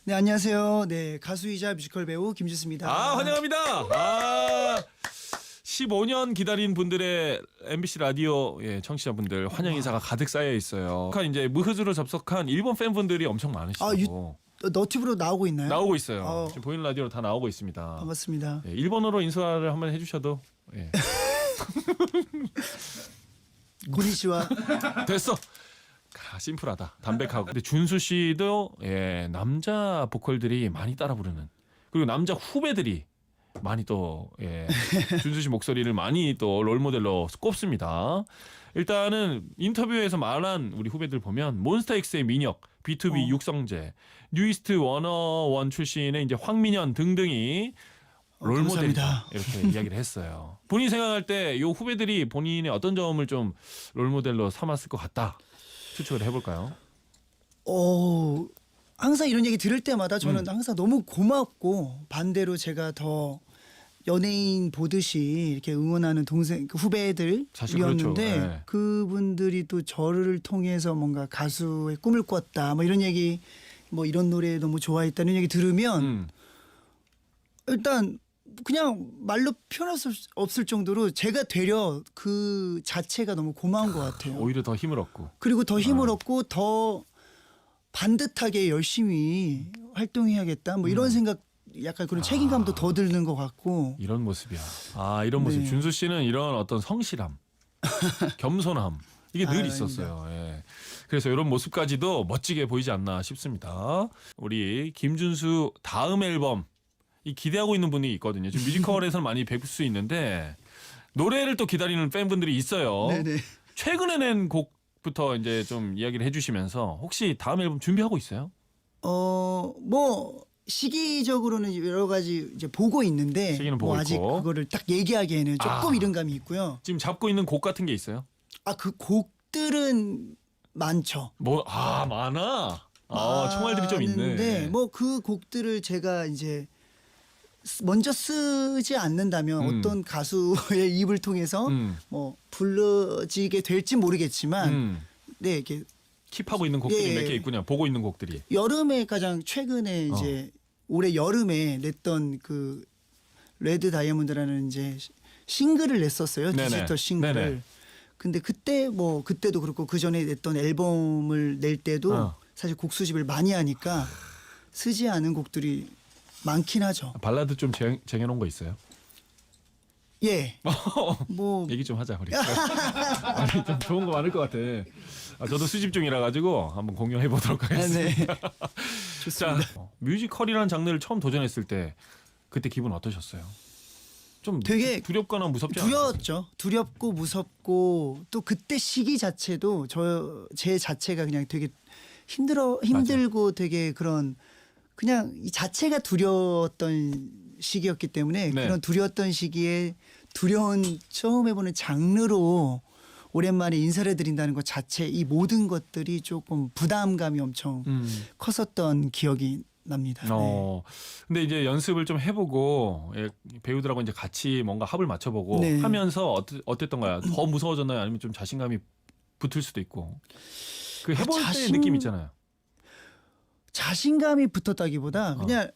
네, 안녕하세요. 네, 가수이자 뮤지컬 배우 김지수입니다. 환영합니다. 15년 기다린 분들의 MBC 라디오 청취자분들 환영 인사가 가득 쌓여 있어요. 이제 무흐즈로 접속한 일본 팬분들이 엄청 많으시고 너튜브로 나오고 있나요? 나오고 있어요. 지금 보이는 라디오로 다 나오고 있습니다. 반갑습니다. 일본어로 인사를 한번 해주셔도 고니치와. 됐어. 심플하다. 담백하고. 근데 준수 씨도 남자 보컬들이 많이 따라 부르는, 그리고 남자 후배들이 많이 또 준수 씨 목소리를 많이 또 롤모델로 꼽습니다. 일단은 인터뷰에서 말한 우리 후배들 보면 몬스타엑스의 민혁, B2B 육성재, 뉴이스트 101 출신의 이제 황민현 등등이 롤모델이다, 이렇게 이야기를 했어요. 본인이 생각할 때 이 후배들이 본인의 어떤 점을 좀 롤모델로 삼았을 것 같다, 추측을 해볼까요? 항상 이런 얘기 들을 때마다 저는 항상 너무 고맙고, 반대로 제가 더 연예인 보듯이 이렇게 응원하는 동생 후배들이었는데, 그렇죠. 그분들이 또 저를 통해서 뭔가 가수의 꿈을 꿨다, 뭐 이런 얘기, 뭐 이런 노래 너무 좋아했다는 얘기 들으면 일단 그냥 말로 표현할 수 없을 정도로 제가 되려 그 자체가 너무 고마운 것 같아요. 오히려 더 힘을 얻고. 그리고 더 힘을 얻고 더 반듯하게 열심히 활동해야겠다, 뭐 이런 생각, 약간 그런 책임감도 더 드는 것 같고. 이런 모습이야. 이런 모습. 네. 준수 씨는 이런 어떤 성실함, 겸손함, 이게 늘 아닙니다. 있었어요. 그래서 이런 모습까지도 멋지게 보이지 않나 싶습니다. 우리 김준수 다음 앨범, 이 기대하고 있는 분이 있거든요. 지금 뮤지컬에서는 많이 뵐 수 있는데 노래를 또 기다리는 팬분들이 있어요. 네네. 최근에 낸 곡부터 이제 좀 이야기를 해주시면서 혹시 다음 앨범 준비하고 있어요? 뭐 시기적으로는 여러 가지 이제 보고 있는데, 시기는 보고 뭐 아직 있고. 그거를 딱 얘기하기에는 조금 이른 감이 있고요. 지금 잡고 있는 곡 같은 게 있어요? 그 곡들은 많죠. 많아. 총알들이 좀 있네. 많은데 뭐 그 곡들을 제가 이제 먼저 쓰지 않는다면 어떤 가수의 입을 통해서 뭐 불러지게 될지 모르겠지만, 네, 이렇게 킵하고 있는 곡들이 예. 몇 개 있군요. 보고 있는 곡들이. 여름에 가장 최근에 이제 올해 여름에 냈던 그 레드 다이아몬드라는 이제 싱글을 냈었어요. 네네. 디지털 싱글을. 네네. 근데 그때도 그렇고 그 전에 냈던 앨범을 낼 때도 사실 곡 수집을 많이 하니까 쓰지 않은 곡들이 많긴 하죠. 발라드 좀 쟁여놓은 거 있어요? 예. 뭐 얘기 좀 하자 우리. 아니, 좀 좋은 거 많을 것 같아. 저도 수집 중이라 가지고 한번 공유해 보도록 하겠습니다. 네. 좋습니다. 자, 뮤지컬이라는 장르를 처음 도전했을 때 그때 기분 어떠셨어요? 좀 되게 두렵거나 무섭지 않아요? 두려웠죠. 두렵고 무섭고, 또 그때 시기 자체도 제 자체가 그냥 되게 힘들고 되게 그런, 그냥 이 자체가 두려웠던 시기였기 때문에 네. 그런 두려웠던 시기에 두려운 처음 해보는 장르로 오랜만에 인사를 드린다는 것 자체, 이 모든 것들이 조금 부담감이 엄청 컸었던 기억이 납니다. 네. 근데 이제 연습을 좀 해보고 배우들하고 이제 같이 뭔가 합을 맞춰보고 네. 하면서 어땠던가요? 더 무서워졌나요? 아니면 좀 자신감이 붙을 수도 있고. 그 해볼 때 느낌 있잖아요. 자신감이 붙었다기보다 그냥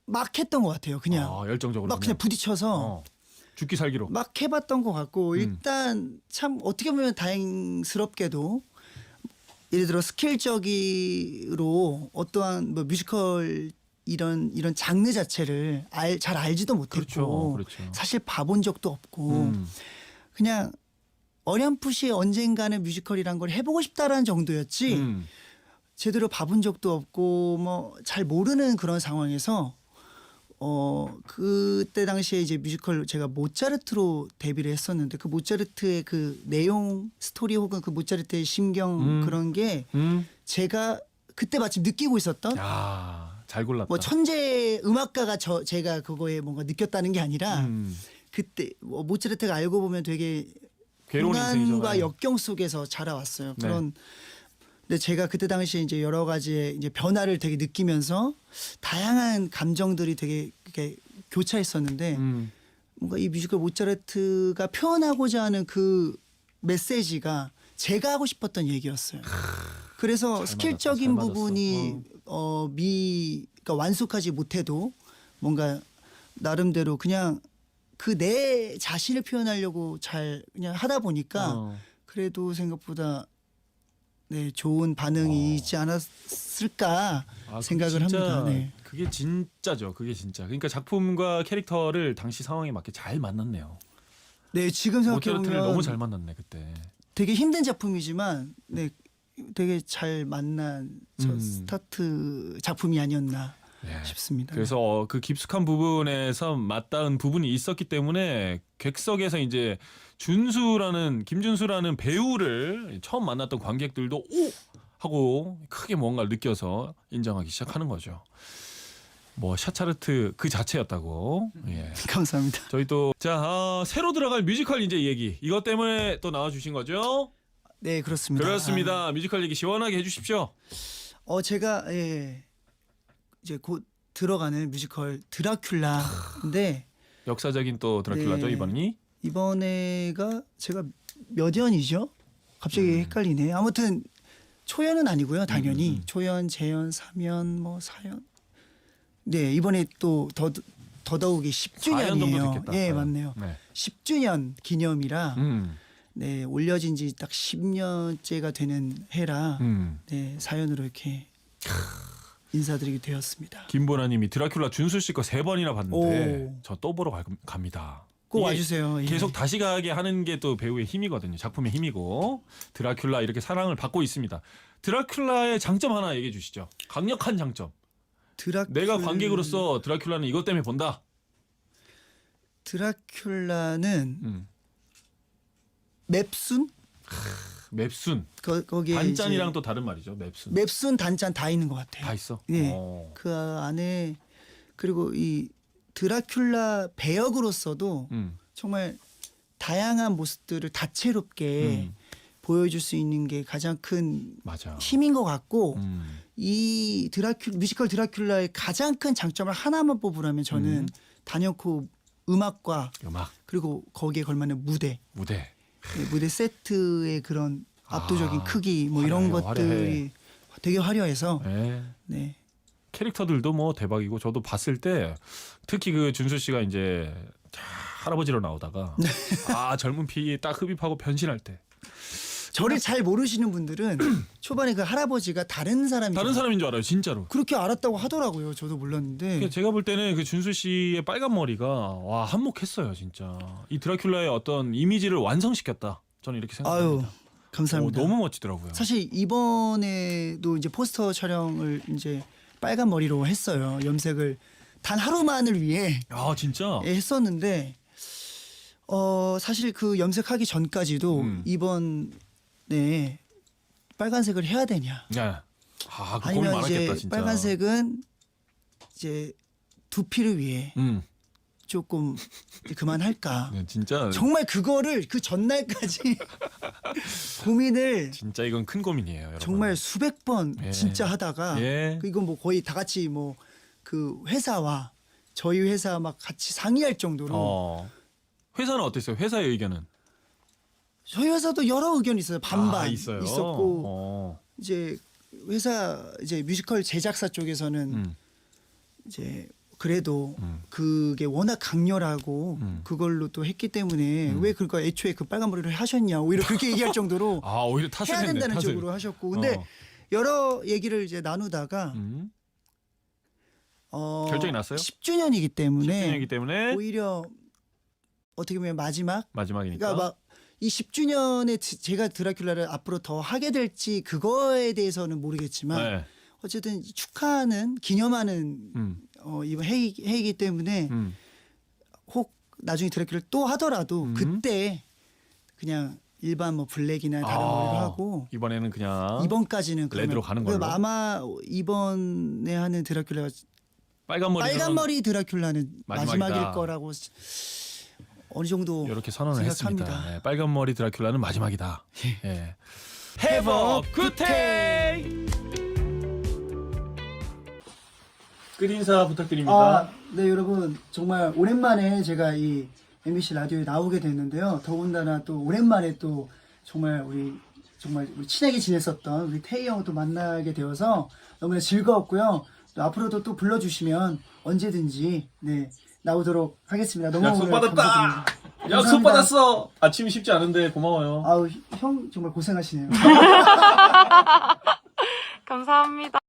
막 했던 것 같아요. 그냥 열정적으로 막 그냥 부딪혀서 죽기 살기로. 막 해봤던 것 같고, 일단 참 어떻게 보면 다행스럽게도 예를 들어 스케일적으로 어떠한 뭐 뮤지컬 이런 장르 자체를 잘 알지도 못했고, 그렇죠. 사실 봐본 적도 없고, 그냥 어렴풋이 언젠가는 뮤지컬이란 걸 해보고 싶다라는 정도였지 제대로 봐본 적도 없고 뭐 잘 모르는 그런 상황에서 그때 당시에 이제 뮤지컬 제가 모차르트로 데뷔를 했었는데, 그 모차르트의 그 내용 스토리 혹은 그 모차르트의 심경 그런 게 제가 그때 마침 느끼고 있었던, 잘 골랐다. 뭐 천재 음악가가 제가 그거에 뭔가 느꼈다는 게 아니라 그때 모차르트가 알고 보면 되게 괴로운 인생이죠. 고난과 역경 속에서 자라왔어요. 네. 근데 제가 그때 당시에 이제 여러 가지의 이제 변화를 되게 느끼면서 다양한 감정들이 되게 이렇게 교차했었는데, 뭔가 이 뮤지컬 모차르트가 표현하고자 하는 그 메시지가 제가 하고 싶었던 얘기였어요. 그래서 잘 스킬적인 맞았어. 부분이 그러니까 완숙하지 못해도 뭔가 나름대로 그냥 그 내 자신을 표현하려고 잘 그냥 하다 보니까 그래도 생각보다 네, 좋은 반응이 있지 않았을까 생각을 그게 진짜, 합니다. 네. 그게 진짜죠. 그게 진짜. 그러니까 작품과 캐릭터를 당시 상황에 맞게 잘 만났네요. 네, 지금 생각해 모차르트를 보면 너무 잘 만났네 그때. 되게 힘든 작품이지만 네, 되게 잘 만난 첫 스타트 작품이 아니었나 예. 싶습니다. 그래서 그 깊숙한 부분에서 맞닿은 부분이 있었기 때문에 객석에서 이제 김준수라는 배우를 처음 만났던 관객들도 오 하고 크게 뭔가를 느껴서 인정하기 시작하는 거죠. 뭐 샤차르트 그 자체였다고. 예. 감사합니다. 저희 또 새로 들어갈 뮤지컬 이제 얘기 이것 때문에 또 나와주신 거죠? 네, 그렇습니다. 그렇습니다. 뮤지컬 얘기 시원하게 해주십시오. 제가 이제 곧 들어가는 뮤지컬 드라큘라인데 역사적인 또 드라큘라죠 네. 이번이. 이번에가 제가 몇 연이죠? 갑자기 헷갈리네. 아무튼 초연은 아니고요. 당연히 초연, 재연, 3연, 뭐 4연. 네, 이번에 또 더더욱이 4연 정도 10주년이에요. 됐겠다. 예, 맞네요. 네. 10주년 기념이라 음. 네, 올려진 지 딱 10년째가 되는 해라 네, 사연으로 이렇게 인사드리게 되었습니다. 김보라님이 드라큘라 준수 씨 거 3번이나 봤는데 오. 저 또 보러 갑니다. 꼭 이게 와주세요. 예. 계속 다시 가게 하는 게 또 배우의 힘이거든요. 작품의 힘이고 드라큘라 이렇게 사랑을 받고 있습니다. 드라큘라의 장점 하나 얘기해 주시죠. 강력한 장점. 내가 관객으로서 드라큘라는 이것 때문에 본다. 드라큘라는 맵순? 맵순. 거기에 단짠이랑 이제 또 다른 말이죠. 맵순. 맵순 단짠 다 있는 것 같아요. 다 있어. 예. 그 안에 그리고 이 드라큘라 배역으로서도 정말 다양한 모습들을 다채롭게 보여줄 수 있는 게 가장 큰 맞아. 힘인 것 같고 이 뮤지컬 드라큘라의 가장 큰 장점을 하나만 뽑으라면 저는 단연코 음악과 그리고 거기에 걸맞는 무대. 네, 무대 세트의 그런 압도적인 크기 뭐 이런 것들이 화려해. 되게 화려해서 네. 네. 캐릭터들도 뭐 대박이고 저도 봤을 때 특히 그 준수 씨가 이제 할아버지로 나오다가 젊은 피 딱 흡입하고 변신할 때 저를 잘 모르시는 분들은 초반에 그 할아버지가 다른 사람인 줄 알아요, 진짜로. 그렇게 알았다고 하더라고요. 저도 몰랐는데. 제가 볼 때는 그 준수 씨의 빨간 머리가 와 한몫했어요, 진짜. 이 드라큘라의 어떤 이미지를 완성시켰다. 저는 이렇게 생각합니다. 아유, 감사합니다. 너무 멋지더라고요. 사실 이번에도 이제 포스터 촬영을 이제 빨간 머리로 했어요. 염색을 단 하루만을 위해 진짜. 했었는데 사실 그 염색하기 전까지도 이번에 빨간색을 해야 되냐? 네. 그 고민 아니면 많았겠다, 이제 진짜. 빨간색은 이제 두피를 위해 조금 그만할까? 네, 진짜. 정말 그거를 그 전날까지 고민을 진짜 이건 큰 고민이에요, 여러분. 정말 수백 번 예. 진짜 하다가 이건 뭐 거의 다 같이 뭐 그 회사와 저희 회사 막 같이 상의할 정도로 회사는 어땠어요? 회사의 의견은? 저희 회사도 여러 의견이 있어요. 반반 있어요. 있었고 이제 회사 이제 뮤지컬 제작사 쪽에서는 이제 그래도 그게 워낙 강렬하고 그걸로 또 했기 때문에 왜 그러니까 애초에 그 빨간 머리를 하셨냐 오히려 그렇게 얘기할 정도로 오히려 탓을 해야 했네, 된다는 탓을. 쪽으로 하셨고 근데 여러 얘기를 이제 나누다가 결정이 났어요? 10주년이기 때문에 10주년이기 때문에 오히려 어떻게 보면 마지막이니까. 그러니까 막 이 10주년에 제가 드라큘라를 앞으로 더 하게 될지 그거에 대해서는 모르겠지만 네. 어쨌든 축하하는 기념하는 이번 해이기 때문에 혹 나중에 드라큘라를 또 하더라도 그때 그냥 일반 뭐 블랙이나 다른 머리로 하고 이번에는 그냥 이번까지는 레드로 가는 걸로. 아마 이번에 하는 드라큘라가 빨간 머리 드라큘라는 마지막이다. 마지막일 거라고 어느 정도 이렇게 선언을 생각합니다. 했습니다. 네, 빨간 머리 드라큘라는 마지막이다. 예. Have a good day. 끝 인사 부탁드립니다. 네 여러분 정말 오랜만에 제가 이 MBC 라디오에 나오게 됐는데요. 더군다나 또 오랜만에 또 정말 우리 정말 우리 친하게 지냈었던 우리 태희 형도 만나게 되어서 너무나 즐거웠고요. 또 앞으로도 또 불러주시면 언제든지 네 나오도록 하겠습니다. 너무 약속 오늘 받았다. 감사드립니다. 약속 감사합니다. 받았어. 아침이 쉽지 않은데 고마워요. 아우 형 정말 고생하시네요. 감사합니다.